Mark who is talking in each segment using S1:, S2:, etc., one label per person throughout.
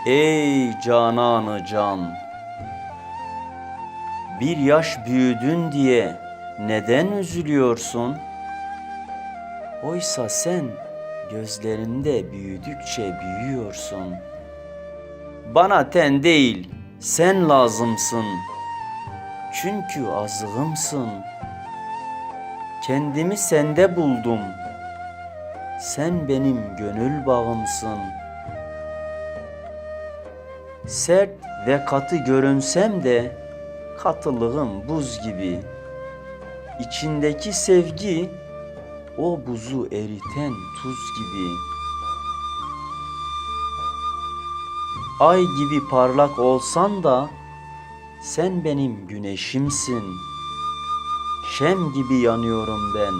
S1: Ey cananı can, bir yaş büyüdün diye neden üzülüyorsun? Oysa sen gözlerinde büyüdükçe büyüyorsun. Bana ten değil, sen lazımsın. Çünkü azığımsın. Kendimi sende buldum. Sen benim gönül bağımsın. Sert ve katı görünsem de katılığım buz gibi. İçindeki sevgi o buzu eriten tuz gibi. Ay gibi parlak olsan da sen benim güneşimsin. Şem gibi yanıyorum ben.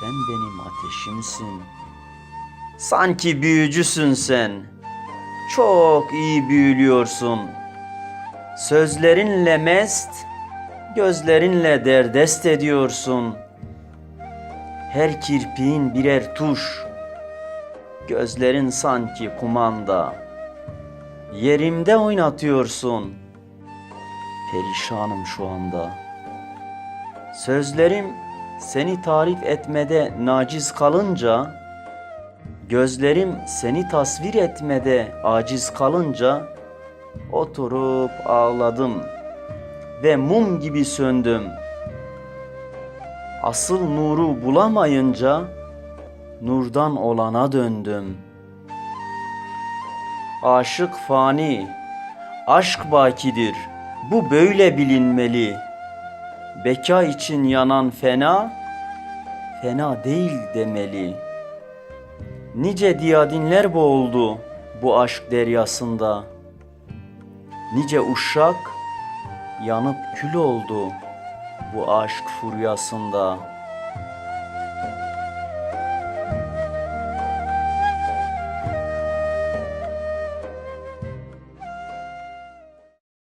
S1: Sen benim ateşimsin. Sanki büyücüsün sen. Çok iyi büyülüyorsun. Sözlerinle mest, gözlerinle derdest ediyorsun. Her kirpiğin birer tuş. Gözlerin sanki kumanda. Yerimde oynatıyorsun. Perişanım şu anda. Sözlerim seni tarif etmede naciz kalınca, gözlerim seni tasvir etmede aciz kalınca, oturup ağladım ve mum gibi söndüm. Asıl nuru bulamayınca nurdan olana döndüm. Aşık fani, aşk bakidir, bu böyle bilinmeli. Beka için yanan fena, fena değil demeli. Nice diyadinler boğuldu bu aşk deryasında. Nice uşak yanıp kül oldu bu aşk furyasında.